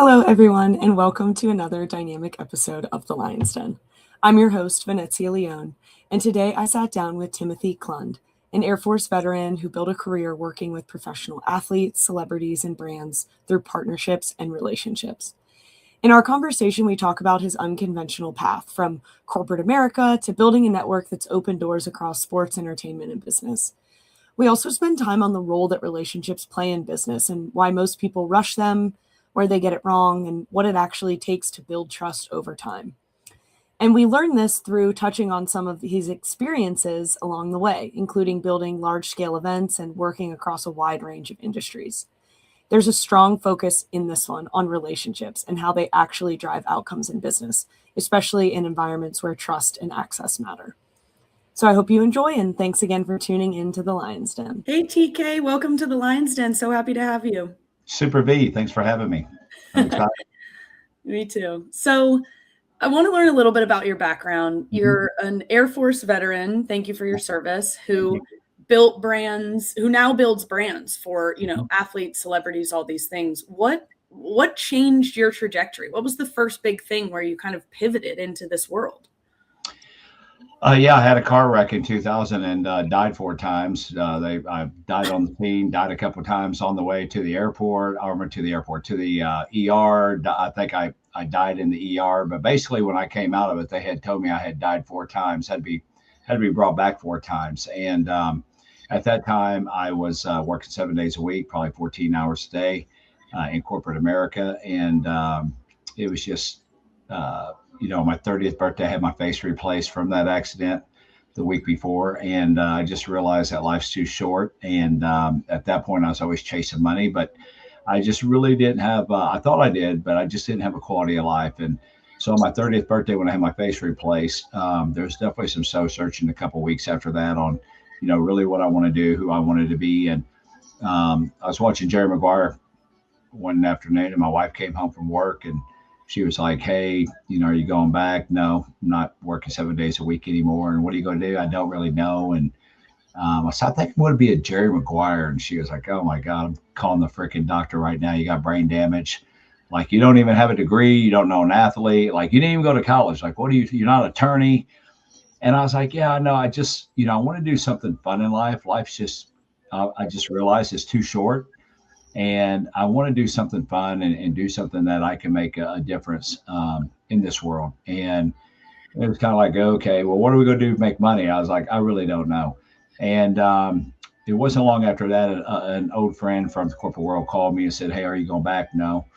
Hello, everyone, and welcome to another dynamic episode of The Lion's Den. I'm your host, Venezia Leone, and today I sat down with Timothy Klund, an Air Force veteran who built a career working with professional athletes, celebrities, and brands through partnerships and relationships. In our conversation, we talk about his unconventional path from corporate America to building a network that's opened doors across sports, entertainment, and business. We also spend time on the role that relationships play in business and why most people rush them, where they get it wrong, and what it actually takes to build trust over time. And we learn this through touching on some of his experiences along the way, including building large-scale events and working across a wide range of industries. There's a strong focus in this one on relationships and how they actually drive outcomes in business, especially in environments where trust and access matter. So I hope you enjoy, and thanks again for tuning in to The Lion's Den. Hey, TK, welcome to The Lion's Den. So happy to have you. Super V, thanks for having me. I'm excited. Me too. So I want to learn a little bit about your background. You're an Air Force veteran. Thank you for your service, who built brands, who now builds brands for, athletes, celebrities, all these things. What changed your trajectory? What was the first big thing where you kind of pivoted into this world? I had a car wreck in 2000 and died 4 times. I died on the scene, died a couple of times on the way to the airport, to the ER. I think I died in the ER, but basically when I came out of it, they had told me I had died 4 times, had to be brought back 4 times. And at that time, I was working 7 days a week, probably 14 hours a day in corporate America. And it was just, my 30th birthday, I had my face replaced from that accident the week before. And I just realized that life's too short. And at that point, I was always chasing money, but I just really didn't have, I thought I did, but I just didn't have a quality of life. And so on my 30th birthday, when I had my face replaced, there was definitely some soul searching a couple of weeks after that on, really what I want to do, who I wanted to be. And I was watching Jerry Maguire one afternoon, and my wife came home from work, and she was like, "Hey, are you going back?" "No, I'm not working 7 days a week anymore." "And what are you going to do?" "I don't really know." And I said, "I think it would be a Jerry Maguire." And she was like, "Oh my God, I'm calling the freaking doctor right now. You got brain damage. Like, you don't even have a degree. You don't know an athlete. Like, you didn't even go to college. Like, you're not an attorney." And I was like, "Yeah, no, I just, I want to do something fun in life. Life's just, I just realized it's too short. And I want to do something fun and do something that I can make a difference in this world." And it was kind of like, okay, well, what are we going to do to make money? I was like, I really don't know. And it wasn't long after that, an old friend from the corporate world called me and said, "Hey, are you going back?" "No."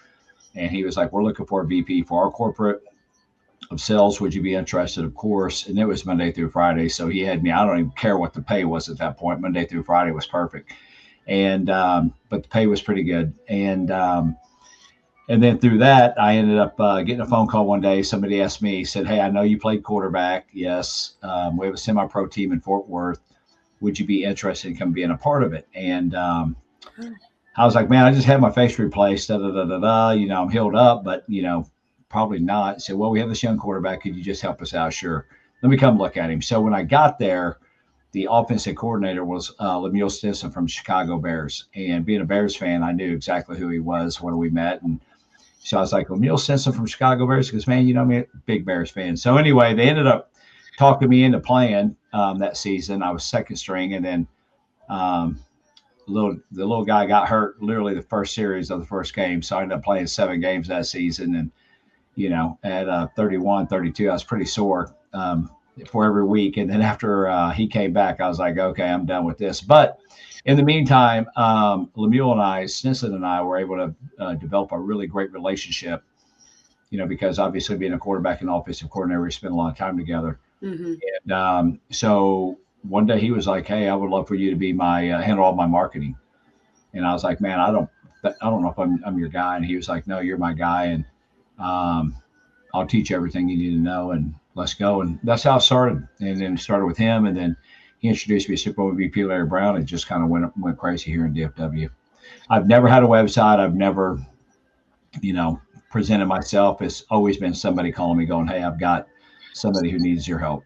And he was like, "We're looking for a VP for our corporate of sales. Would you be interested?" Of course. And it was Monday through Friday. So he had me, I don't even care what the pay was at that point. Monday through Friday was perfect. And but the pay was pretty good. And then through that, I ended up getting a phone call one day. Somebody asked me, said, "Hey, I know you played quarterback." "Yes." "We have a semi-pro team in Fort Worth. Would you be interested in come being a part of it?" And I was like, "Man, I just had my face replaced. I'm healed up, but probably not." He said, "Well, we have this young quarterback. Could you just help us out?" "Sure. Let me come look at him." So when I got there, the offensive coordinator was Lemuel Stinson from Chicago Bears. And being a Bears fan, I knew exactly who he was when we met. And so I was like, "Lemuel Stinson from Chicago Bears?" He goes, "Man, I'm a big Bears fan." So anyway, they ended up talking me into playing that season. I was second string. And then the little guy got hurt literally the first series of the first game. So I ended up playing 7 games that season. And, at 31, 32, I was pretty sore for every week. And then after he came back, I was like, okay, I'm done with this. But in the meantime, Lemuel and I, Stinson and I, were able to develop a really great relationship, because obviously being a quarterback and offensive coordinator, we spent a lot of time together. And so one day he was like, "Hey, I would love for you to be my handle all my marketing." And I was like, "Man, I don't know if I'm your guy." And he was like, "No, you're my guy. And I'll teach you everything you need to know, and let's go." And that's how it started. And then started with him. And then he introduced me to Super Bowl VP Larry Brown. It just kind of went crazy here in DFW. I've never had a website. I've never, presented myself. It's always been somebody calling me going, "Hey, I've got somebody who needs your help."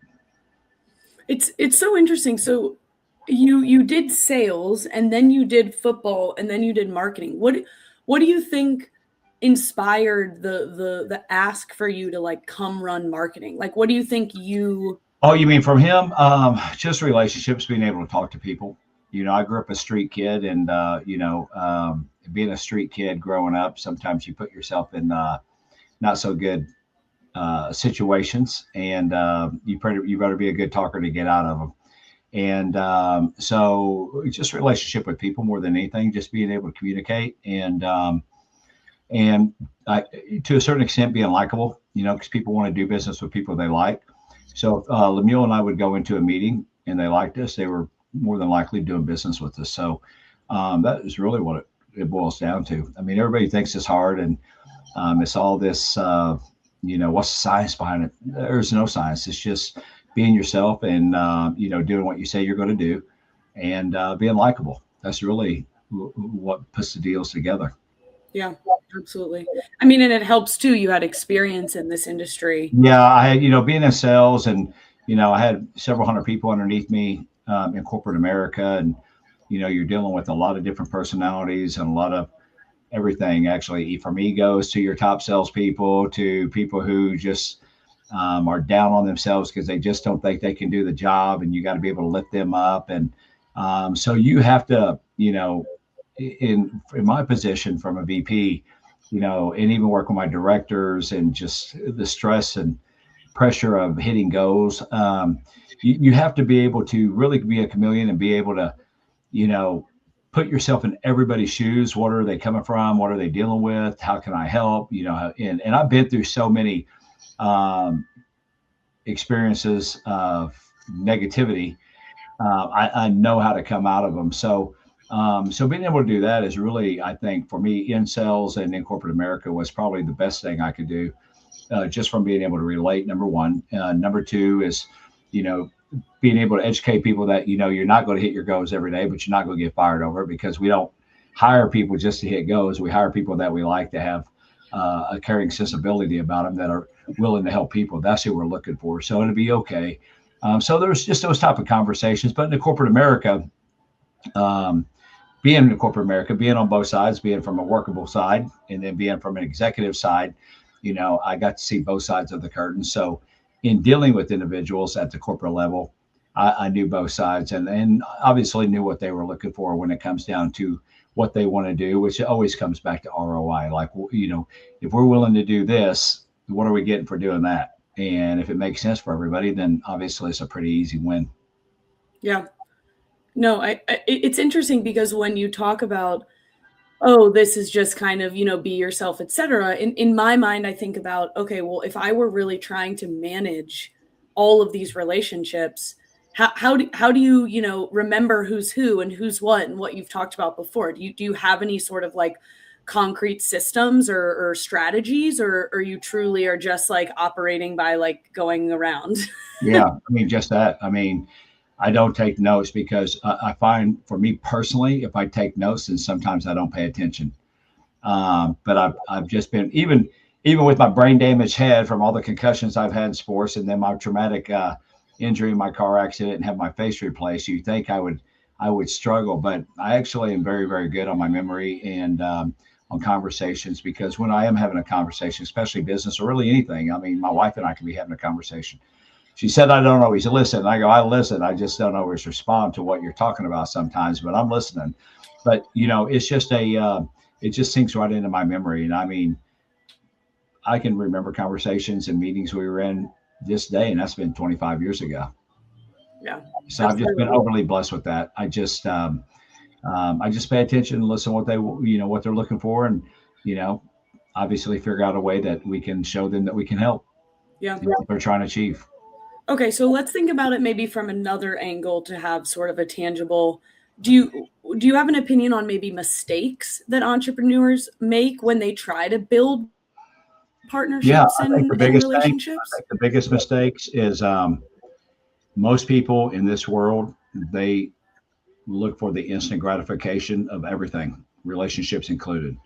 It's so interesting. So you did sales, and then you did football, and then you did marketing. What do you think inspired the ask for you to like come run marketing? Like, what do you think you? Oh, you mean from him? Just relationships, being able to talk to people. I grew up a street kid, and being a street kid growing up, sometimes you put yourself in not so good situations, and you better be a good talker to get out of them. And so, just relationship with people more than anything, just being able to communicate, and to a certain extent, being likable. Because people want to do business with people they like. So if Lemuel and I would go into a meeting and they liked us, they were more than likely doing business with us. So that is really what it boils down to. I mean, everybody thinks it's hard, and it's all this, what's the science behind it? There's no science. It's just being yourself and, doing what you say you're going to do, and being likable. That's really what puts the deals together. Yeah, absolutely. I mean, and it helps too. You had experience in this industry. Yeah, being in sales, and I had several hundred people underneath me in corporate America, and you're dealing with a lot of different personalities and a lot of everything. Actually, from egos to your top salespeople to people who just are down on themselves because they just don't think they can do the job, and you got to be able to lift them up. And so you have to, in my position from a VP, and even work with my directors, and just the stress and pressure of hitting goals. You have to be able to really be a chameleon and be able to, put yourself in everybody's shoes. What are they coming from? What are they dealing with? How can I help? And I've been through so many experiences of negativity. I know how to come out of them. So being able to do that is really, I think, for me in sales and in corporate America, was probably the best thing I could do, just from being able to relate. Number one. Number two is, being able to educate people that, you're not going to hit your goals every day, but you're not going to get fired over it, because we don't hire people just to hit goals. We hire people that we like to have a caring sensibility about them, that are willing to help people. That's who we're looking for. So it'll be okay. So there's just those type of conversations. But in the corporate America, being in corporate America, being on both sides, being from a workable side and then being from an executive side, I got to see both sides of the curtain. So in dealing with individuals at the corporate level, I knew both sides, and obviously knew what they were looking for when it comes down to what they want to do, which always comes back to ROI. Like, if we're willing to do this, what are we getting for doing that? And if it makes sense for everybody, then obviously it's a pretty easy win. Yeah. No, it's interesting, because when you talk about, oh, this is just kind of, be yourself, etc. In my mind, I think about, okay, well, if I were really trying to manage all of these relationships, how do you, remember who's who and who's what and what you've talked about before? Do you have any sort of like concrete systems or strategies, or you truly are just like operating by like going around? Yeah, I mean, just that. I mean, I don't take notes, because I find, for me personally, if I take notes, then sometimes I don't pay attention. But I've just been, even with my brain damaged head from all the concussions I've had in sports, and then my traumatic injury in my car accident and have my face replaced, you think I would struggle, but I actually am very, very good on my memory and on conversations, because when I am having a conversation, especially business or really anything, I mean, my wife and I can be having a conversation. She said, I don't always listen. I go, I listen. I just don't always respond to what you're talking about sometimes, but I'm listening. But, it's just it just sinks right into my memory. And I mean, I can remember conversations and meetings we were in this day, and that's been 25 years ago. Yeah. So I've just been overly blessed with that. I just pay attention and listen what what they're looking for, and, obviously figure out a way that we can show them that we can help. Yeah. What they're trying to achieve. Okay, so let's think about it maybe from another angle to have sort of a tangible. Do you have an opinion on maybe mistakes that entrepreneurs make when they try to build partnerships and relationships? I think the biggest mistakes is most people in this world, they look for the instant gratification of everything, relationships included.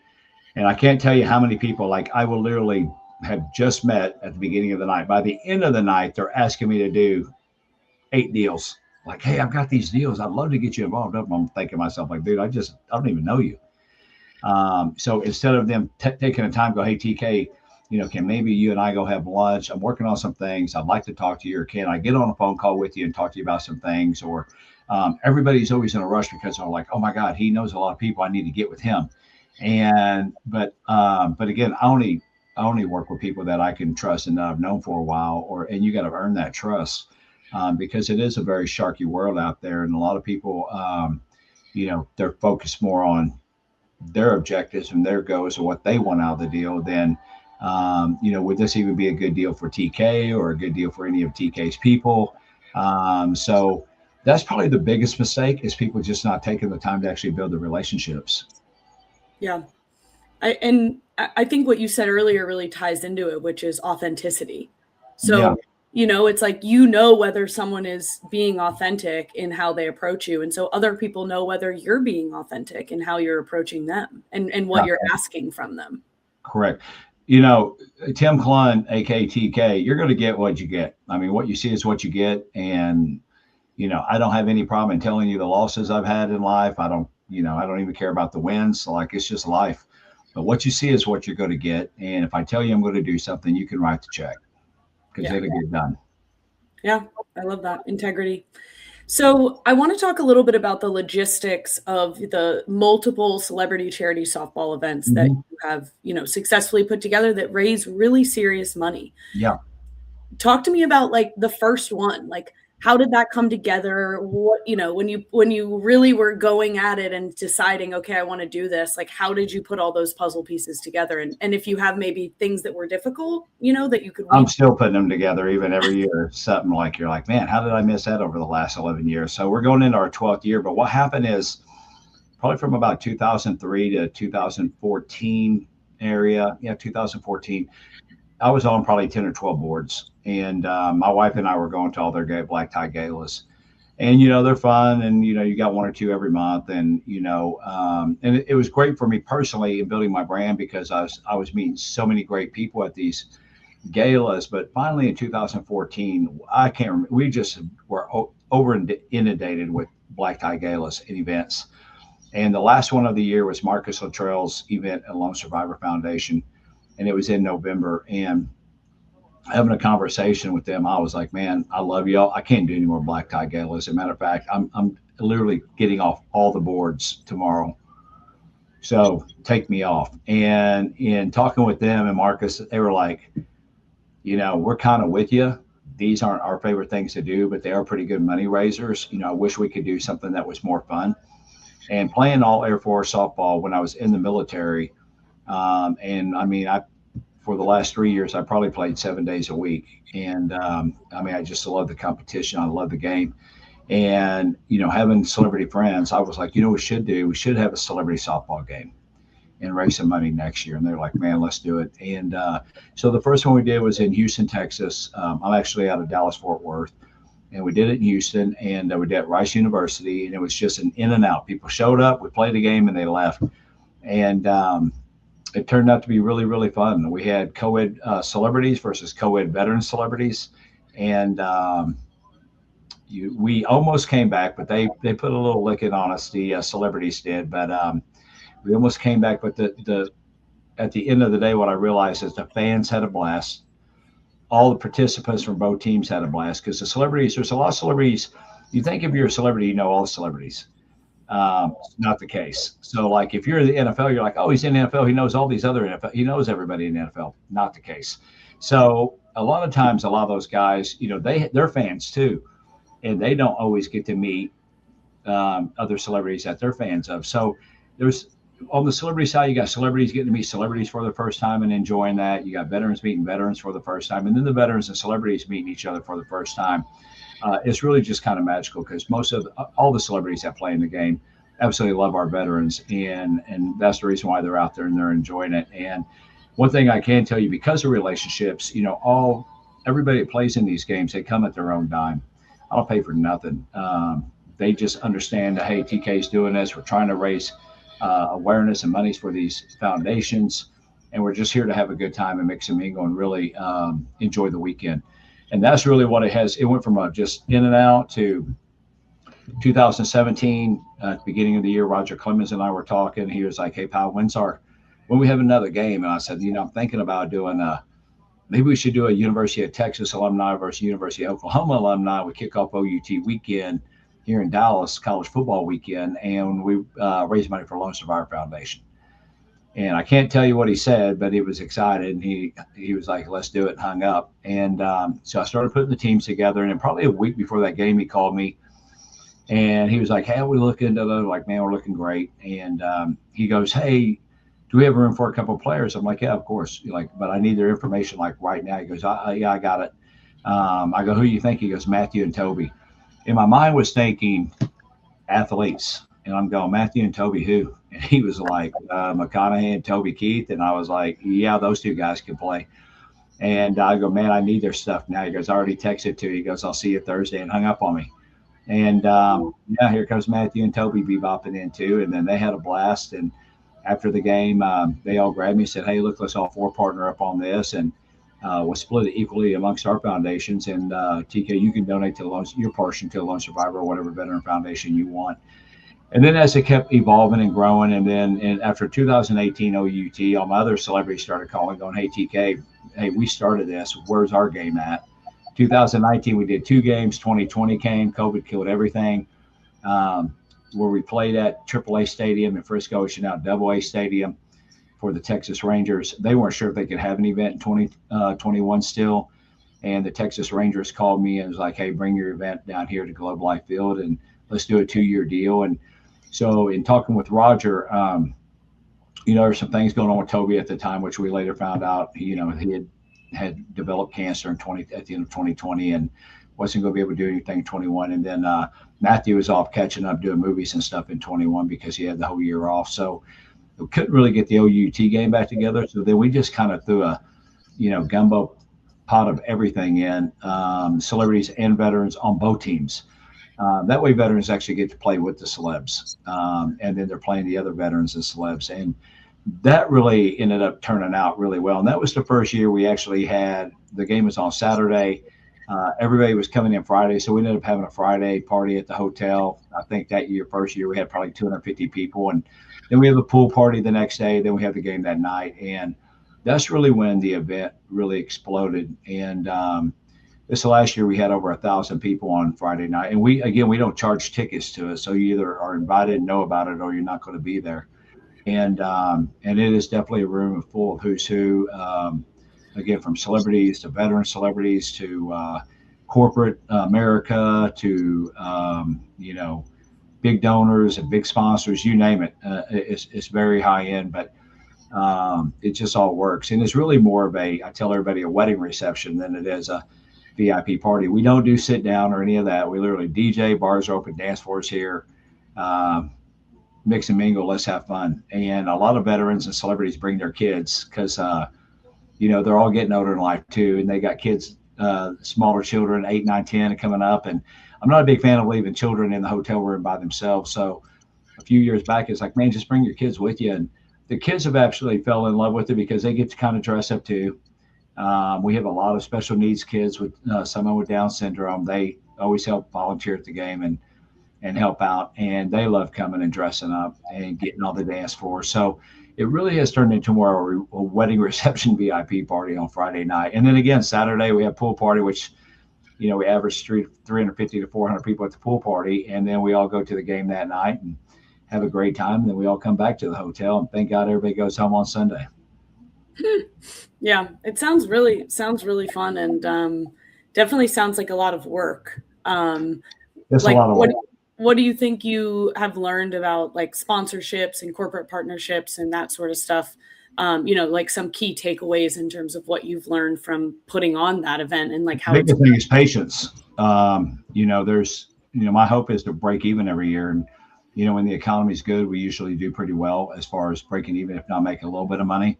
And I can't tell you how many people, like, I will literally have just met at the beginning of the night. By the end of the night, they're asking me to do 8 deals. Like, hey, I've got these deals. I'd love to get you involved. I'm thinking to myself, like, dude, I don't even know you. So instead of them taking the time, go, hey, TK, can maybe you and I go have lunch? I'm working on some things. I'd like to talk to you. Or can I get on a phone call with you and talk to you about some things? Or everybody's always in a rush because they're like, oh my God, he knows a lot of people. I need to get with him. But again, I only work with people that I can trust and that I've known for a while, and you got to earn that trust, because it is a very sharky world out there. And a lot of people, they're focused more on their objectives and their goals and what they want out of the deal than, would this even be a good deal for TK or a good deal for any of TK's people? So that's probably the biggest mistake, is people just not taking the time to actually build the relationships. Yeah. I think what you said earlier really ties into it, which is authenticity. So, it's like, whether someone is being authentic in how they approach you. And so other people know whether you're being authentic in how you're approaching them and what you're asking from them. Correct. Tim Klund, aka TK, you're going to get what you get. I mean, what you see is what you get. And, I don't have any problem in telling you the losses I've had in life. I don't even care about the wins. Like, it's just life. But what you see is what you're going to get. And if I tell you I'm going to do something, you can write the check, because it'll get done. Yeah, I love that. Integrity. So I want to talk a little bit about the logistics of the multiple celebrity charity softball events that you have, successfully put together that raise really serious money. Yeah. Talk to me about like the first one. Like, how did that come together? What, when you really were going at it and deciding, okay, I want to do this, like, how did you put all those puzzle pieces together? And if you have maybe things that were difficult, that you could. I'm still putting them together even every year. Something like, you're like, man, how did I miss that over the last 11 years? So we're going into our 12th year. But what happened is, probably from about 2003 to 2014 area. Yeah, 2014. I was on probably 10 or 12 boards, and my wife and I were going to all their black tie galas, and they're fun, and you got one or two every month, and and it was great for me personally in building my brand, because I was meeting so many great people at these galas. But finally in 2014, I can't remember, we just were over inundated with black tie galas and events, and the last one of the year was Marcus Luttrell's event at Lone Survivor Foundation. And it was in November, and having a conversation with them, I was like, man, I love y'all. I can't do any more black tie galas. As a matter of fact, I'm literally getting off all the boards tomorrow. So take me off. And in talking with them and Marcus, they were like, we're kind of with you. These aren't our favorite things to do, but they are pretty good money raisers. I wish we could do something that was more fun. And playing all Air Force softball when I was in the military, and I mean, for the last 3 years, I probably played 7 days a week. And I just love the competition. I love the game. And, having celebrity friends, I was like, we should do? We should have a celebrity softball game and raise some money next year. And they're like, man, let's do it. And so the first one we did was in Houston, Texas. I'm actually out of Dallas, Fort Worth. And we did it in Houston, and we did it at Rice University. And it was just an in and out. People showed up, we played a game, and they left. And it turned out to be really, really fun. We had co-ed celebrities versus co-ed veteran celebrities. And we almost came back, but they put a little licking on us, the celebrities did. But we almost came back. But at the end of the day, what I realized is the fans had a blast. All the participants from both teams had a blast, because the celebrities, there's a lot of celebrities. You think if you're a celebrity, you know all the celebrities. Not the case. So like, if you're in the NFL, you're like, oh, he's in the NFL, he knows all these other NFL, he knows everybody in the NFL. Not the case. So a lot of times, a lot of those guys, they're fans too, and they don't always get to meet other celebrities that they're fans of. So there's, on the celebrity side, you got celebrities getting to meet celebrities for the first time and enjoying that. You got veterans meeting veterans for the first time, and then the veterans and celebrities meeting each other for the first time. It's really just kind of magical, because all the celebrities that play in the game absolutely love our veterans, and that's the reason why they're out there and they're enjoying it. And one thing I can tell you, because of relationships, everybody that plays in these games, they come at their own dime. I don't pay for nothing. They just understand that, hey, TK's doing this. We're trying to raise awareness and monies for these foundations, and we're just here to have a good time and mix and mingle and really enjoy the weekend. And that's really what it has. It went from just in and out to, 2017, at the beginning of the year, Roger Clemens and I were talking. He was like, "Hey, pal, when we have another game?" And I said, "I'm thinking about doing maybe we should do a University of Texas alumni versus University of Oklahoma alumni. We kick off OUT weekend here in Dallas, college football weekend, and we raise money for Lone Survivor Foundation." And I can't tell you what he said, but he was excited. And he was like, "Let's do it," and hung up. And so I started putting the teams together. And then probably a week before that game, he called me and he was like, "Hey, we look into those?" Like, "Man, we're looking great." And he goes, "Hey, do we have room for a couple of players?" I'm like, "Yeah, of course." Like, "But I need their information like right now." He goes, "Yeah, I got it." I go, "Who do you think?" He goes, "Matthew and Toby." And my mind was thinking athletes. And I'm going, "Matthew and Toby who?" And he was like, "McConaughey and Toby Keith." And I was like, "Yeah, those two guys can play." And I go, "Man, I need their stuff now." He goes, "I already texted to you." He goes, "I'll see you Thursday," and hung up on me. And yeah, here comes Matthew and Toby bebopping in too. And then they had a blast. And after the game, they all grabbed me and said, "Hey, look, let's all four partner up on this." And we'll split it equally amongst our foundations. And TK, you can donate to your portion to the Lone Survivor or whatever veteran foundation you want. And then as it kept evolving and growing, and then after 2018 OUT, all my other celebrities started calling, going, "Hey, TK, hey, we started this. Where's our game at?" 2019, we did two games. 2020 came. COVID killed everything. Um, where we played at AAA Stadium in Frisco, it's now AA Stadium for the Texas Rangers. They weren't sure if they could have an event in 2021 still. And the Texas Rangers called me and was like, "Hey, bring your event down here to Globe Life Field and let's do a 2-year deal." And so in talking with Roger, there were some things going on with Toby at the time, which we later found out, he had developed cancer at the end of 2020 and wasn't going to be able to do anything in 21. And then Matthew was off catching up doing movies and stuff in 21 because he had the whole year off. So we couldn't really get the OUT game back together. So then we just kind of threw a, gumbo pot of everything in, celebrities and veterans on both teams. That way veterans actually get to play with the celebs. And then they're playing the other veterans and celebs. And that really ended up turning out really well. And that was the first year we actually had, the game was on Saturday. Everybody was coming in Friday. So we ended up having a Friday party at the hotel. I think that first year, we had probably 250 people. And then we have the pool party the next day. Then we have the game that night. And that's really when the event really exploded. And this last year, we had over 1,000 people on Friday night. And we don't charge tickets to it. So you either are invited, know about it, or you're not going to be there. And it is definitely a room full of who's who. Again, from celebrities to veteran celebrities to corporate America to big donors and big sponsors, you name it. It's very high end, but it just all works. And it's really more of I tell everybody, a wedding reception than it is a VIP party. We don't do sit down or any of that. We literally DJ, bars are open, dance floors here. Mix and mingle, let's have fun. And a lot of veterans and celebrities bring their kids because they're all getting older in life too, and they got kids, smaller children, 8, 9, 10 coming up. And I'm not a big fan of leaving children in the hotel room by themselves. So a few years back, it's like, man, just bring your kids with you. And the kids have actually fell in love with it because they get to kind of dress up too. We have a lot of special needs kids with someone with Down syndrome. They always help volunteer at the game and help out. And they love coming and dressing up and getting on the dance floor. So it really has turned into more of a wedding reception VIP party on Friday night. And then again, Saturday, we have pool party, which, we average 350 to 400 people at the pool party. And then we all go to the game that night and have a great time. And then we all come back to the hotel. And thank God everybody goes home on Sunday. Yeah, it sounds really fun, and definitely sounds like a lot of work. It's a lot of work. What do you think you have learned about like sponsorships and corporate partnerships and that sort of stuff? Like some key takeaways in terms of what you've learned from putting on that event and like how the biggest thing is patience. There's, my hope is to break even every year. And, when the economy is good, we usually do pretty well as far as breaking even, if not making a little bit of money,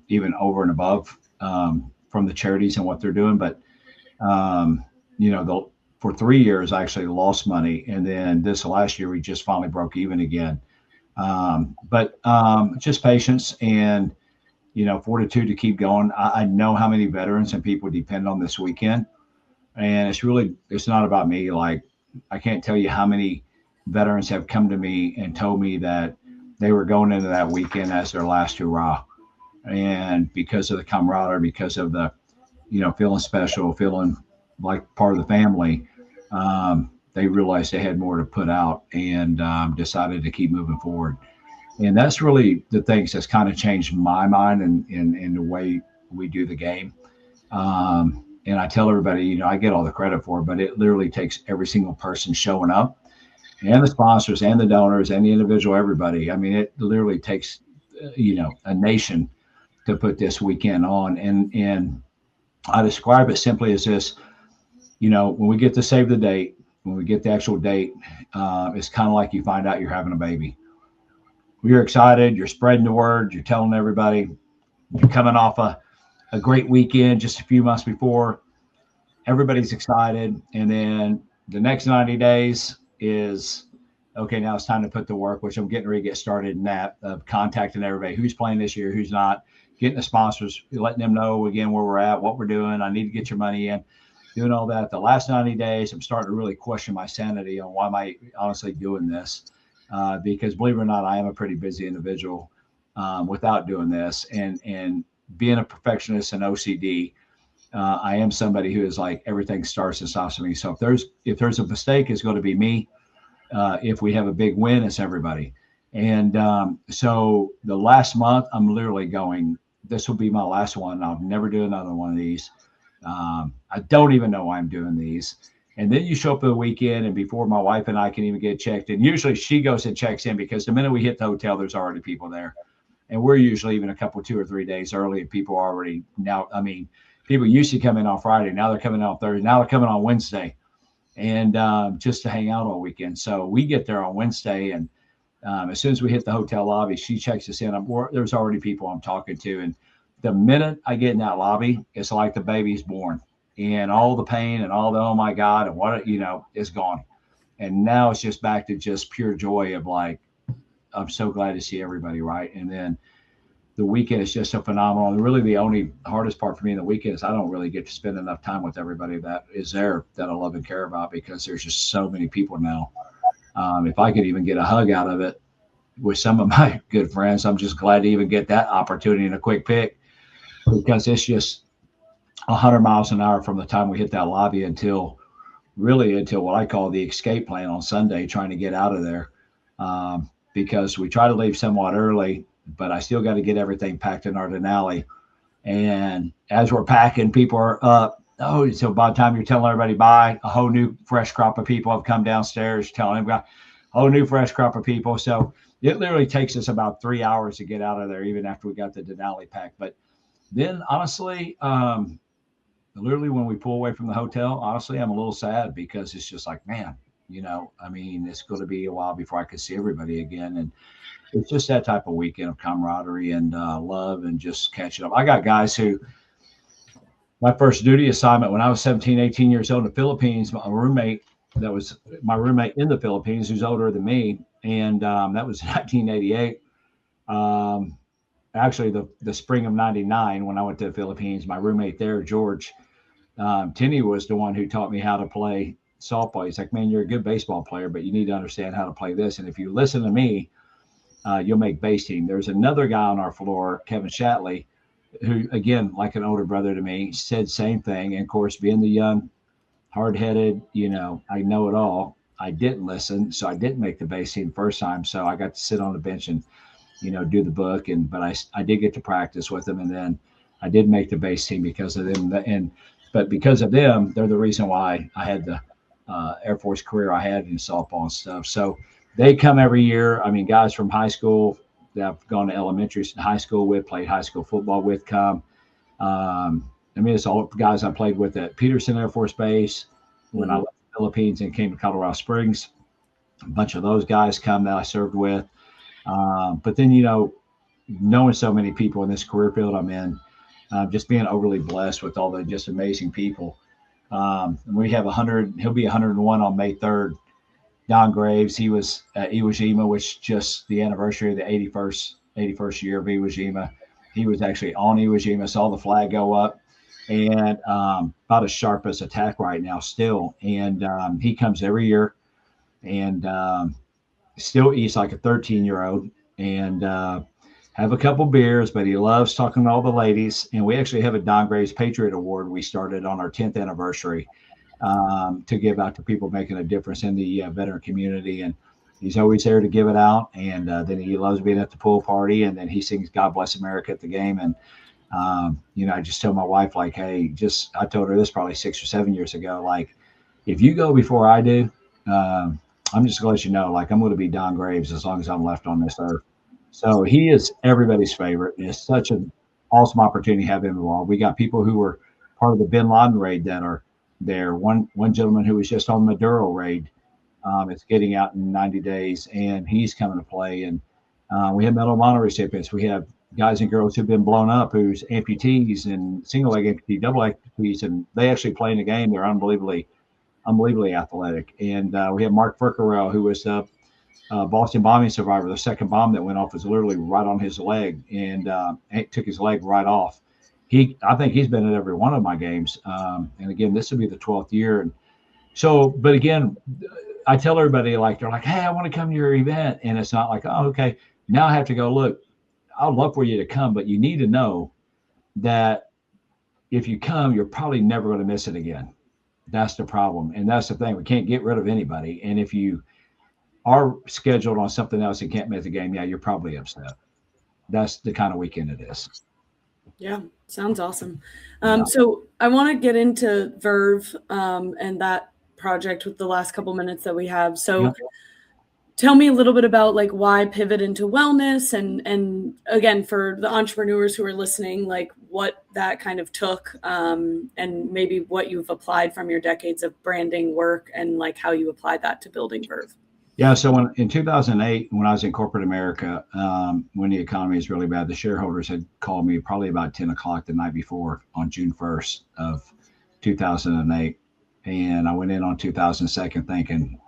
even over and above from the charities and what they're doing. But, for 3 years, I actually lost money. And then this last year, we just finally broke even again. But just patience and, fortitude to keep going. I know how many veterans and people depend on this weekend. And it's not about me. Like, I can't tell you how many veterans have come to me and told me that they were going into that weekend as their last hurrah. And because of the camaraderie, because of the, feeling special, feeling like part of the family, they realized they had more to put out and decided to keep moving forward. And that's really the things that's kind of changed my mind and the way we do the game. And I tell everybody, I get all the credit for it, but it literally takes every single person showing up and the sponsors and the donors and the individual, everybody. I mean, it literally takes, a nation to put this weekend on. And I describe it simply as this, when we get to save the date, when we get the actual date, it's kind of like you find out you're having a baby. You're excited, you're spreading the word, you're telling everybody, you're coming off a great weekend just a few months before. Everybody's excited. And then the next 90 days is, okay, now it's time to put the work, which I'm getting ready to get started in that, of contacting everybody who's playing this year, who's not, getting the sponsors, letting them know again where we're at, what we're doing. I need to get your money in, doing all that. The last 90 days, I'm starting to really question my sanity on why am I honestly doing this? Because believe it or not, I am a pretty busy individual without doing this. And being a perfectionist and OCD, I am somebody who is like, everything starts and stops with me. So if there's a mistake, it's going to be me. If we have a big win, it's everybody. And so the last month, I'm literally going, this will be my last one. I'll never do another one of these. I don't even know why I'm doing these. And then you show up for the weekend, and before my wife and I can even get checked in, usually she goes and checks in, because the minute we hit the hotel, there's already people there. And we're usually even a couple, 2 or 3 days early, and people are already now. I mean, people used to come in on Friday. Now they're coming on Thursday. Now they're coming on Wednesday, and just to hang out all weekend. So we get there on Wednesday, and as soon as we hit the hotel lobby, she checks us in. There's already people I'm talking to. And the minute I get in that lobby, it's like the baby's born, and all the pain and all the, oh my God, and what, is gone. And now it's just back to just pure joy of like, I'm so glad to see everybody. Right. And then the weekend is just so phenomenal. And really the only hardest part for me in the weekend is I don't really get to spend enough time with everybody that is there that I love and care about, because there's just so many people now. If I could even get a hug out of it with some of my good friends, I'm just glad to even get that opportunity in a quick pick, because it's just 100 miles an hour from the time we hit that lobby until what I call the escape plan on Sunday, trying to get out of there. Because we try to leave somewhat early, but I still got to get everything packed in our Denali. And as we're packing, people are up. Oh, so by the time you're telling everybody bye, a whole new fresh crop of people have come downstairs telling them, got a whole new fresh crop of people. So it literally takes us about 3 hours to get out of there, even after we got the Denali packed. But then honestly, literally when we pull away from the hotel, honestly, I'm a little sad, because it's just like, man, I mean, it's going to be a while before I can see everybody again. And it's just that type of weekend of camaraderie and love and just catching up. I got guys who, my first duty assignment when I was 17, 18 years old in the Philippines, my roommate that was my roommate in the Philippines, who's older than me. And that was 1988. Actually, the spring of 99, when I went to the Philippines, my roommate there, George, Tinney, was the one who taught me how to play softball. He's like, man, you're a good baseball player, but you need to understand how to play this. And if you listen to me, you'll make base team. There's another guy on our floor, Kevin Shatley, who, again, like an older brother to me, said same thing. And of course, being the young, hard-headed, I know it all, I didn't listen. So I didn't make the base team first time. So I got to sit on the bench and, do the book. But I did get to practice with them. And then I did make the base team because of them. But because of them, they're the reason why I had the Air Force career I had in softball and stuff. So they come every year. I mean, guys from high school that I've gone to elementary and high school with, played high school football with, come. It's all guys I played with at Peterson Air Force Base when I left the Philippines and came to Colorado Springs. A bunch of those guys come that I served with. But then, knowing so many people in this career field I'm in, just being overly blessed with all the just amazing people. And we have 100, he'll be 101 on May 3rd. Don Graves, he was at Iwo Jima, which just the anniversary of the 81st year of Iwo Jima. He was actually on Iwo Jima, saw the flag go up. and about as sharp as a tack right now still. And he comes every year and still eats like a 13-year-old and have a couple beers, but he loves talking to all the ladies. And we actually have a Don Graves Patriot Award we started on our 10th anniversary to give out to people making a difference in the veteran community. And he's always there to give it out. And then he loves being at the pool party. And then he sings God Bless America at the game. And, I just tell my wife, like, hey, I told her this probably 6 or 7 years ago, like, if you go before I do, I'm just going to let you know, like, I'm going to be Don Graves as long as I'm left on this earth. So he is everybody's favorite. And it's such an awesome opportunity to have him involved. We got people who were part of the Bin Laden raid that are there. One gentleman who was just on the Maduro raid is getting out in 90 days, and he's coming to play. And we have Medal of Honor recipients. We have guys and girls who've been blown up, who's amputees and single leg amputee, double amputees, and they actually play in the game. They're unbelievably athletic. And we have Mark Furcarell, who was Boston bombing survivor. The second bomb that went off was literally right on his leg, and took his leg right off. I think he's been at every one of my games. And again, this will be the 12th year. And so, but again, I tell everybody, like, they're like, hey, I want to come to your event. And it's not like, oh, okay, now I have to go. Look, I'd love for you to come, but you need to know that if you come, you're probably never going to miss it again. That's the problem. And that's the thing. We can't get rid of anybody. And if you are scheduled on something else and can't make the game, yeah, you're probably upset. That's the kind of weekend it is. Yeah, sounds awesome. So I want to get into Verve and that project with the last couple minutes that we have. So tell me a little bit about, like, why pivot into wellness, and again, for the entrepreneurs who are listening, like, what that kind of took, and maybe what you've applied from your decades of branding work, and like how you applied that to building Verve. Yeah. So in 2008, when I was in corporate America, when the economy was really bad, the shareholders had called me probably about 10 o'clock the night before on June 1st of 2008. And I went in on 2002 thinking,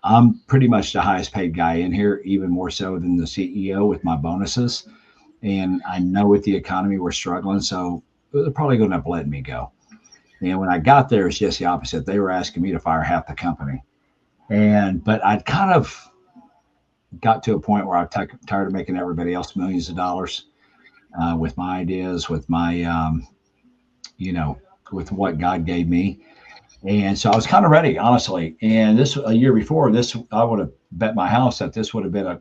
I'm pretty much the highest paid guy in here, even more so than the CEO with my bonuses. And I know with the economy, we're struggling. So they're probably going to have let me go. And when I got there, it's just the opposite. They were asking me to fire half the company. But I'd kind of got to a point where I'm tired of making everybody else millions of dollars with my ideas, with my, with what God gave me. And so I was kind of ready, honestly. And a year before this, I would have bet my house that this would have been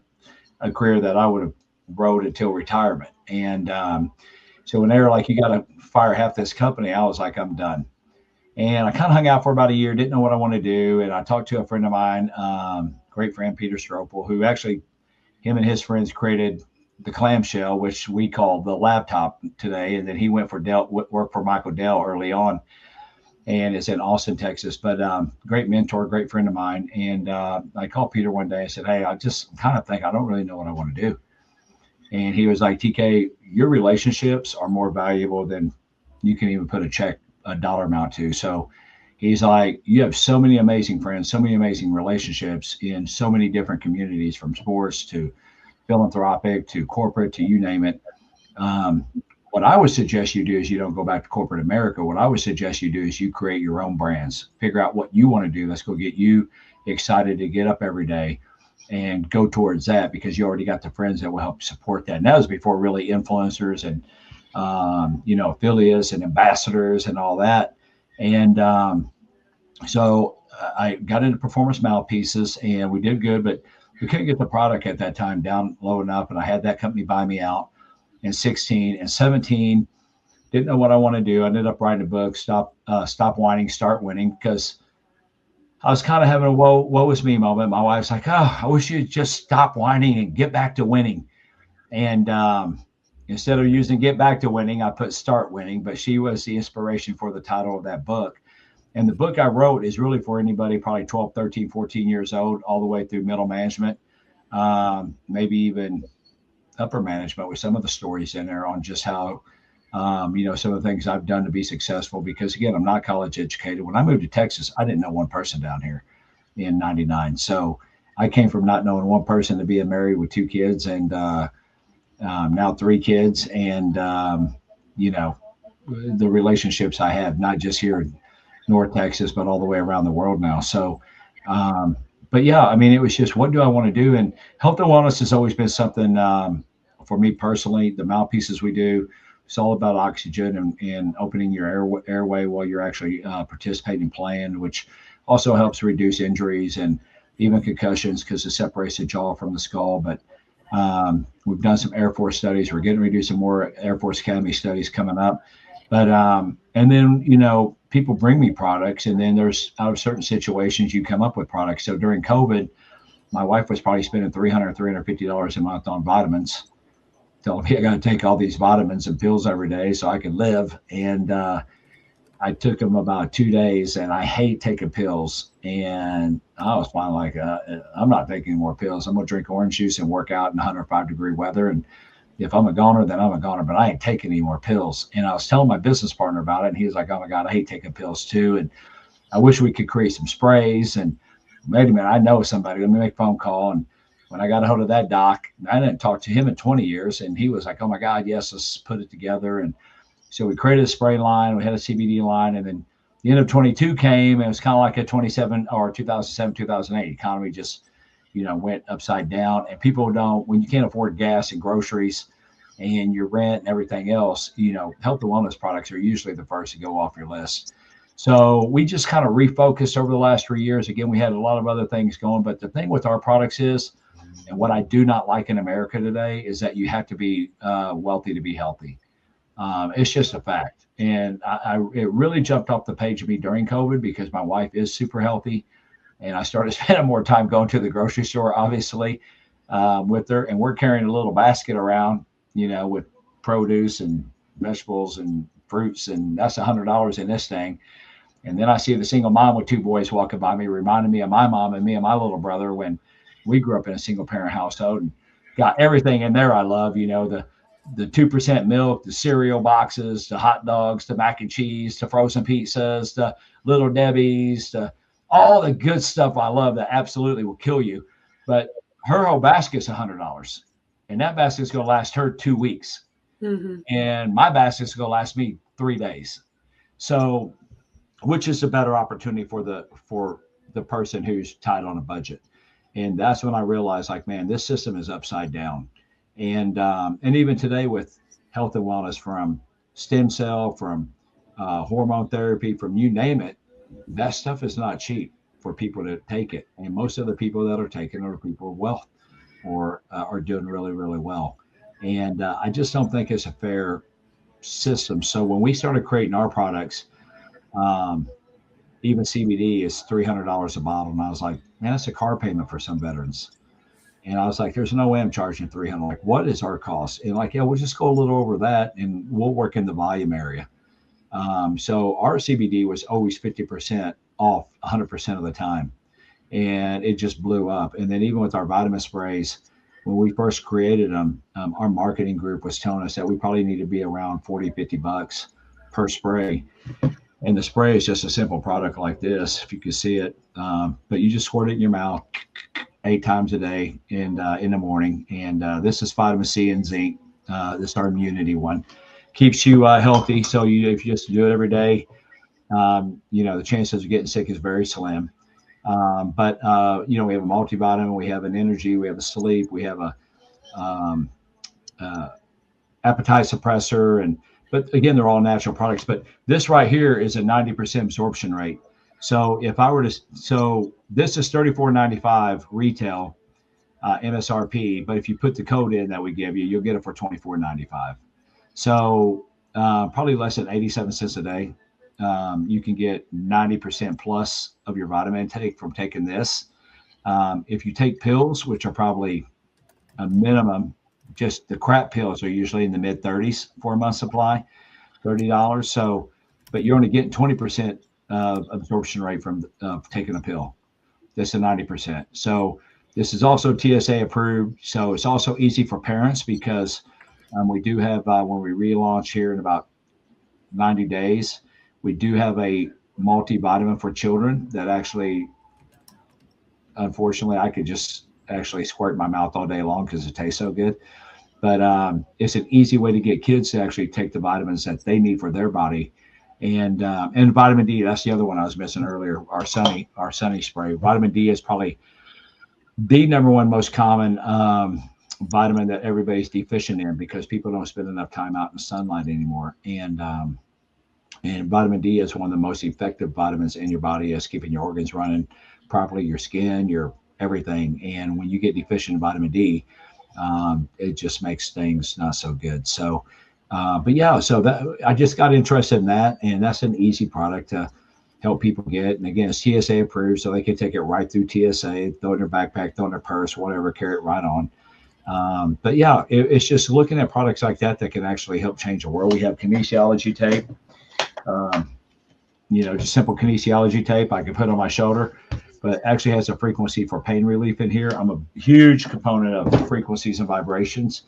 a career that I would have rode until retirement. And so when they were like, you got to fire half this company, I was like, I'm done. And I kind of hung out for about a year, didn't know what I wanted to do. And I talked to a friend of mine, great friend, Peter Stropel, who actually, him and his friends created the clamshell, which we call the laptop today. And then he went for worked for Michael Dell early on, and it's in Austin, Texas. But great mentor, great friend of mine. And I called Peter one day and said, hey, I just kind of think I don't really know what I want to do. And he was like, TK, your relationships are more valuable than you can even put a dollar amount to. So he's like, you have so many amazing friends, so many amazing relationships in so many different communities, from sports to philanthropic to corporate to you name it. What I would suggest you do is you don't go back to corporate America. What I would suggest you do is you create your own brands, figure out what you want to do. Let's go get you excited to get up every day and go towards that, because you already got the friends that will help support that. And that was before really influencers and affiliates and ambassadors and all that. And so I got into performance mouthpieces, and we did good, but we couldn't get the product at that time down low enough. And I had that company buy me out in 16 and 17. Didn't know what I want to do. I ended up writing a book, Stop Whining, Start Winning, because I was kind of having a woe is me moment. My wife's like, oh, I wish you'd just stop whining and get back to winning. And instead of using get back to winning, I put start winning. But she was the inspiration for the title of that book. And the book I wrote is really for anybody probably 12, 13, 14 years old, all the way through middle management, maybe even upper management, with some of the stories in there on just how, some of the things I've done to be successful. Because again, I'm not college educated. When I moved to Texas, I didn't know one person down here in 99. So I came from not knowing one person to being married with 2 kids and now 3 kids. And, the relationships I have, not just here in North Texas, but all the way around the world now. So, but yeah, I mean, it was just, what do I want to do? And health and wellness has always been something, for me personally. The mouthpieces we do, it's all about oxygen and opening your airway while you're actually participating, playing, which also helps reduce injuries and even concussions because it separates the jaw from the skull. But we've done some Air Force studies. We're getting ready to do some more Air Force Academy studies coming up. But and then, people bring me products, and then there's, out of certain situations, you come up with products. So during COVID, my wife was probably spending $350 a month on vitamins, telling me I got to take all these vitamins and pills every day so I can live. And I took them about 2 days, and I hate taking pills. And I was finally like, I'm not taking any more pills. I'm going to drink orange juice and work out in 105-degree weather. And if I'm a goner, then I'm a goner, but I ain't taking any more pills. And I was telling my business partner about it, and he was like, oh my God, I hate taking pills too. And I wish we could create some sprays. And wait a minute, I know somebody. Let me make a phone call. And when I got a hold of that doc, I didn't talk to him in 20 years. And he was like, oh my God, yes, let's put it together. And so we created a spray line. We had a CBD line. And then the end of 22 came, and it was kind of like a 2007, 2008 economy just, went upside down. And people don't, when you can't afford gas and groceries and your rent and everything else, health and wellness products are usually the first to go off your list. So we just kind of refocused over the last 3 years. Again, we had a lot of other things going, but the thing with our products is, and what I do not like in America today, is that you have to be wealthy to be healthy. It's just a fact. And it really jumped off the page of me during COVID because my wife is super healthy. And I started spending more time going to the grocery store, obviously, with her. And we're carrying a little basket around, with produce and vegetables and fruits. And that's $100 in this thing. And then I see the single mom with 2 boys walking by me, reminding me of my mom and me and my little brother when we grew up in a single parent household, and got everything in there I love, the 2% milk, the cereal boxes, the hot dogs, the mac and cheese, the frozen pizzas, the Little Debbie's, all the good stuff I love that absolutely will kill you. But her whole basket's $100, and that basket's going to last her 2 weeks. Mm-hmm. And my basket's going to last me 3 days. So, which is a better opportunity for the person who's tight on a budget? And that's when I realized, like, man, this system is upside down. And even today with health and wellness, from stem cell, from hormone therapy, from you name it, that stuff is not cheap for people to take it. And most of the people that are taking it are people of wealth or are doing really, really well. And I just don't think it's a fair system. So when we started creating our products, even CBD is $300 a bottle. And I was like, man, that's a car payment for some veterans. And I was like, there's no way I'm charging $300. Like, what is our cost? And like, yeah, we'll just go a little over that and we'll work in the volume area. So our CBD was always 50% off 100% of the time. And it just blew up. And then even with our vitamin sprays, when we first created them, our marketing group was telling us that we probably need to be around $40-50 per spray. And the spray is just a simple product like this, if you can see it. But you just squirt it in your mouth 8 times a day and in the morning. And this is vitamin C and zinc. This is our immunity one. Keeps you healthy. So if you just do it every day, the chances of getting sick is very slim. But we have a multivitamin, we have an energy, we have a sleep, we have a appetite suppressor, but again, they're all natural products. But this right here is a 90% absorption rate. So if I were to, this is $34.95 retail MSRP, but if you put the code in that we give you, you'll get it for $24.95. So probably less than 87 cents a day. You can get 90% plus of your vitamin intake from taking this. If you take pills, which are probably a minimum, just the crap pills are usually in the mid 30s for a month supply, $30. So, but you're only getting 20% absorption rate from taking a pill. This is 90%. So this is also TSA approved. So it's also easy for parents because we do have, when we relaunch here in about 90 days, we do have a multivitamin for children that actually, unfortunately, I could just actually squirt in my mouth all day long because it tastes so good. But it's an easy way to get kids to actually take the vitamins that they need for their body. And vitamin D, that's the other one I was missing earlier. Our sunny spray. Vitamin D is probably the number one most common vitamin that everybody's deficient in because people don't spend enough time out in sunlight anymore. And vitamin D is one of the most effective vitamins in your body as keeping your organs running properly, your skin, your everything. And when you get deficient in vitamin D, it just makes things not so good. So, but yeah, so that I just got interested in that, and that's an easy product to help people get. And again, it's TSA approved, so they can take it right through TSA, throw it in their backpack, throw it in their purse, whatever, carry it right on. But yeah, it's just looking at products like that that can actually help change the world. We have kinesiology tape, um, just simple kinesiology tape I can put on my shoulder, but actually has a frequency for pain relief in here. I'm a huge component of frequencies and vibrations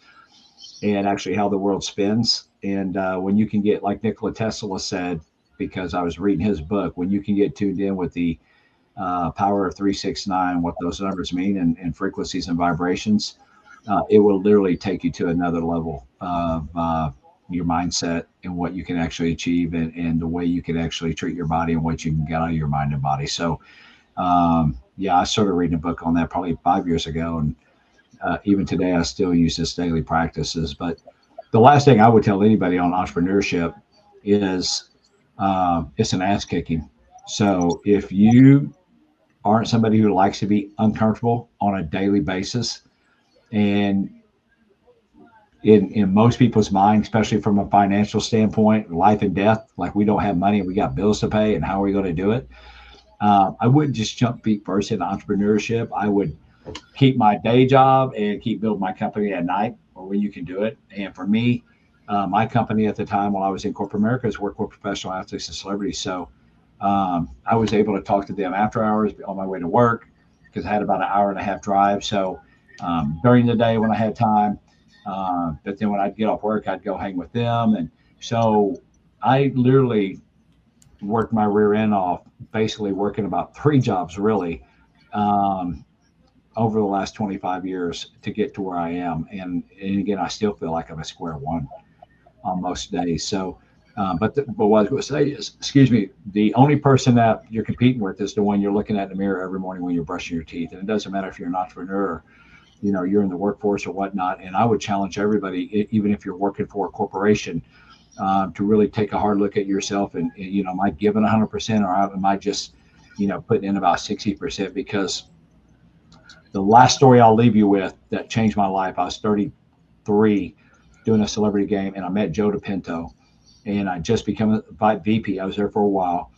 and actually how the world spins. And when you can get, like Nikola Tesla said, because I was reading his book, when you can get tuned in with the power of 369, what those numbers mean, and frequencies and vibrations, it will literally take you to another level of your mindset and what you can actually achieve and the way you can actually treat your body and what you can get out of your mind and body. So, yeah, I started reading a book on that probably 5 years ago. And even today, I still use this daily practices. But the last thing I would tell anybody on entrepreneurship is it's an ass kicking. So if you aren't somebody who likes to be uncomfortable on a daily basis, and in most people's mind, especially from a financial standpoint, life and death, like we don't have money and we got bills to pay, and how are we going to do it? I wouldn't just jump feet first into entrepreneurship. I would keep my day job and keep building my company at night or when you can do it. And for me, my company at the time when I was in corporate America is work with professional athletes and celebrities. So I was able to talk to them after hours on my way to work because I had about an hour and a half drive. So during the day when I had time, but then when I'd get off work, I'd go hang with them. And so I literally worked my rear end off, basically working about three jobs really um, over the last 25 years to get to where I am. And again, I still feel like I'm at square one on most days. So, but what I was going to say is, excuse me, the only person that you're competing with is the one you're looking at in the mirror every morning when you're brushing your teeth. And it doesn't matter if you're an entrepreneur, you're in the workforce or whatnot. And I would challenge everybody, even if you're working for a corporation, to really take a hard look at yourself and am I giving 100% or am I just, putting in about 60%? Because the last story I'll leave you with that changed my life, I was 33 doing a celebrity game and I met Joe DePinto and I just become a VP. I was there for a while.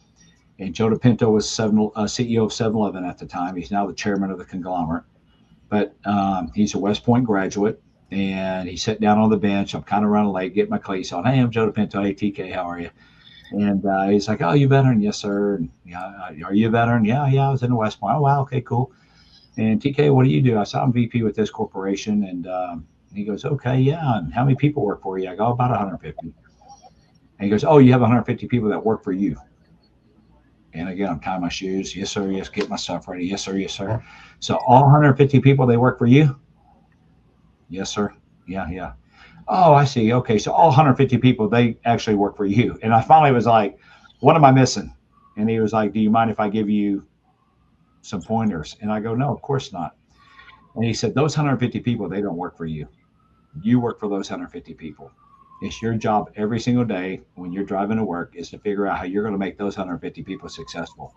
And Joe DePinto was CEO of 7-Eleven at the time. He's now the chairman of the conglomerate. But he's a West Point graduate, and he sat down on the bench. I'm kind of running late, getting my cleats on. Hey, I'm Joe DePinto. Hey, TK, how are you? And he's like, oh, you a veteran? Yes, sir. And, yeah, are you a veteran? Yeah, I was in the West Point. Oh, wow, okay, cool. And TK, what do you do? I said, I'm VP with this corporation. And he goes, okay, yeah. And how many people work for you? I go, about 150. And he goes, oh, you have 150 people that work for you. And again, I'm tying my shoes. Yes, sir. Yes, get my stuff ready. Yes, sir. Yes, sir. So all 150 people, they work for you? Yes, sir. Yeah. Oh, I see. Okay. So all 150 people, they actually work for you. And I finally was like, what am I missing? And he was like, do you mind if I give you some pointers? And I go, no, of course not. And he said, those 150 people, they don't work for you. You work for those 150 people. It's your job every single day when you're driving to work is to figure out how you're going to make those 150 people successful.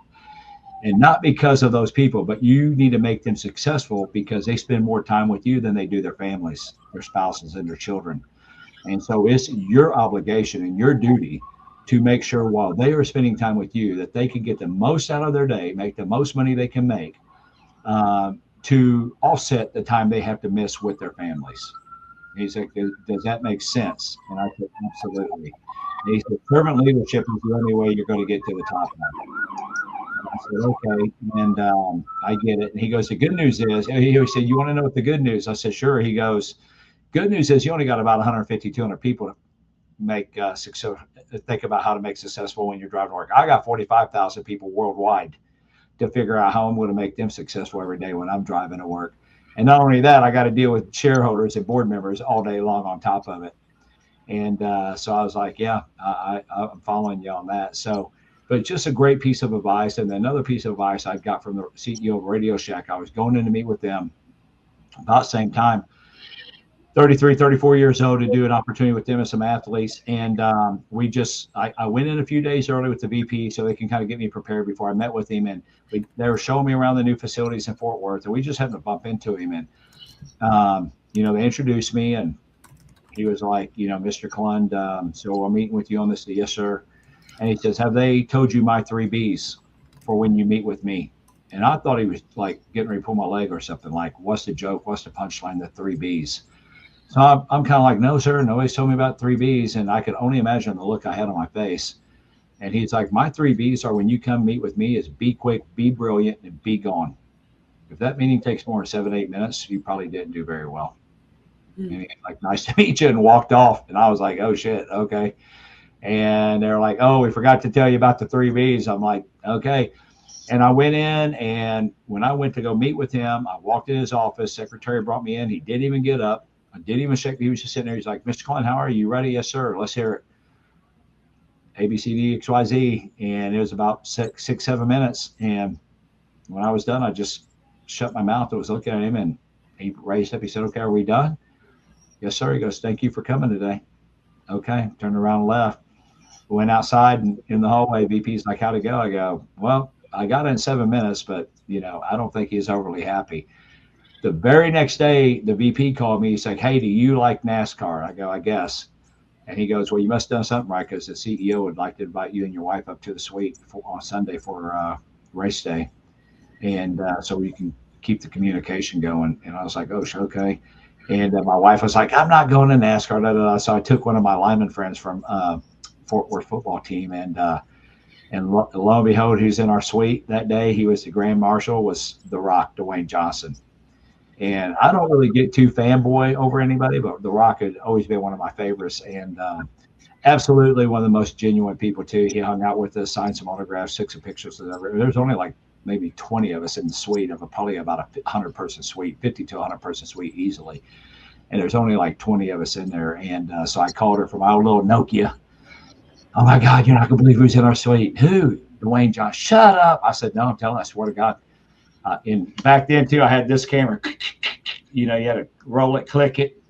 And not because of those people, but you need to make them successful because they spend more time with you than they do their families, their spouses, and their children. And so it's your obligation and your duty to make sure while they are spending time with you that they can get the most out of their day, make the most money they can make to offset the time they have to miss with their families. He's like, does that make sense? And I said, absolutely. And he said, servant leadership is the only way you're going to get to the top. And I said, okay. And I get it. And he goes, the good news is, he said, you want to know what the good news? I said, sure. He goes, good news is you only got about 150, 200 people to make success. Think about how to make successful when you're driving to work. I got 45,000 people worldwide to figure out how I'm going to make them successful every day when I'm driving to work. And not only that, I got to deal with shareholders and board members all day long on top of it. And so I was like, yeah, I'm following you on that. So, but just a great piece of advice. And another piece of advice I got from the CEO of Radio Shack, I was going in to meet with them about the same time, 33, 34 years old, to do an opportunity with them and some athletes. And I went in a few days early with the VP so they can kind of get me prepared before I met with him. And they were showing me around the new facilities in Fort Worth, and we just happened to bump into him. And, they introduced me, and he was like, Mr. Klund, so I'm meeting with you on this. Yes, sir. And he says, have they told you my 3 Bs for when you meet with me? And I thought he was like getting ready to pull my leg or something, like, what's the joke? What's the punchline? The 3 Bs. So I'm kind of like, no, sir, nobody's told me about 3 Bs. And I could only imagine the look I had on my face. And he's like, my 3 Bs are, when you come meet with me, is be quick, be brilliant, and be gone. If that meeting takes more than 7, 8 minutes, you probably didn't do very well. And he's like, nice to meet you, and walked off. And I was like, oh shit, okay. And they're like, oh, we forgot to tell you about the 3 Bs. I'm like, okay. And I went in, and when I went to go meet with him, I walked in his office. Secretary brought me in. He didn't even get up. I didn't even check. He was just sitting there. He's like, Mr. Klund, how are you? Ready? Yes, sir. Let's hear it. A, B, C, D, X, Y, Z. And it was about 6, 7 minutes. And when I was done, I just shut my mouth. I was looking at him, and he raised up. He said, okay, are we done? Yes, sir. He goes, thank you for coming today. Okay. Turned around and left. Went outside, and in the hallway, VP's like, how'd it go? I go, well, I got in 7 minutes, but, I don't think he's overly happy. The very next day, the VP called me. He's like, hey, do you like NASCAR? I go, I guess. And he goes, well, you must have done something right, because the CEO would like to invite you and your wife up to the suite on Sunday for race day. And so we can keep the communication going. And I was like, oh, okay. And my wife was like, I'm not going to NASCAR. Blah, blah, blah. So I took one of my lineman friends from Fort Worth football team. And lo and behold, who's in our suite that day, he was the Grand Marshal, was The Rock, Dwayne Johnson. And I don't really get too fanboy over anybody, but The Rock had always been one of my favorites, and absolutely one of the most genuine people too. He hung out with us, signed some autographs, took some pictures. There's only like maybe 20 of us in the suite of probably about a 100-person suite, 50 to 100-person suite easily. And there's only like 20 of us in there. And so I called her from my old little Nokia. Oh my God, you're not gonna believe who's in our suite. Who? Dwayne Johnson. Shut up. I said, no, I'm telling you, I swear to God. And back then too, I had this camera, you had to roll it, click it.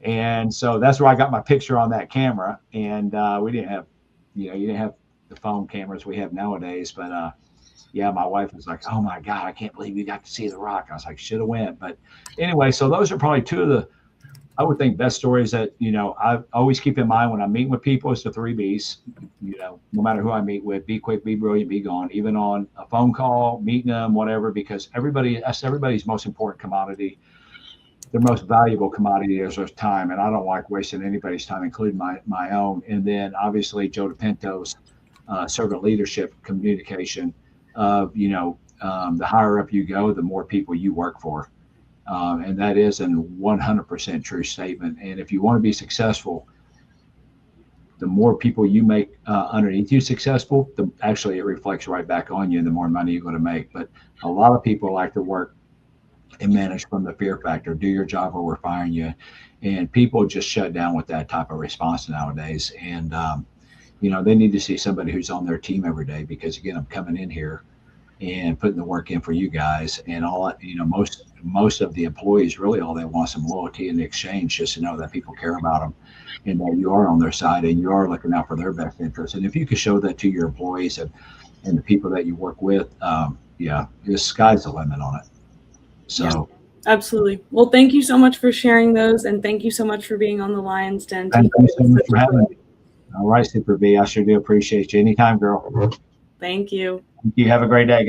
And so that's where I got my picture on that camera. And we didn't have, you didn't have the phone cameras we have nowadays. But yeah, my wife was like, oh my God, I can't believe you got to see The Rock. I was like, should have went. But anyway, so those are probably two of the, I would think, best stories that, I always keep in mind when I'm meeting with people is the 3 Bs, no matter who I meet with: be quick, be brilliant, be gone, even on a phone call, meeting them, whatever, because that's everybody's most important commodity. Their most valuable commodity is their time. And I don't like wasting anybody's time, including my own. And then obviously Joe DePinto's servant leadership communication of, the higher up you go, the more people you work for. And that is a 100% true statement. And if you want to be successful, the more people you make underneath you successful, actually it reflects right back on you, and the more money you're going to make. But a lot of people like to work and manage from the fear factor: do your job or we're firing you. And people just shut down with that type of response nowadays. And, they need to see somebody who's on their team every day, because again, I'm coming in here and putting the work in for you guys. And most of the employees, really all they want is some loyalty in the exchange, just to know that people care about them and that you are on their side and you are looking out for their best interests. And if you can show that to your employees and the people that you work with, the sky's the limit on it. So yeah, absolutely. Well, thank you so much for sharing those, and thank you so much for being on the Lions Den. Thank you so much for having me. All right, Super B, I sure do appreciate you. Anytime, girl. Thank you. You have a great day.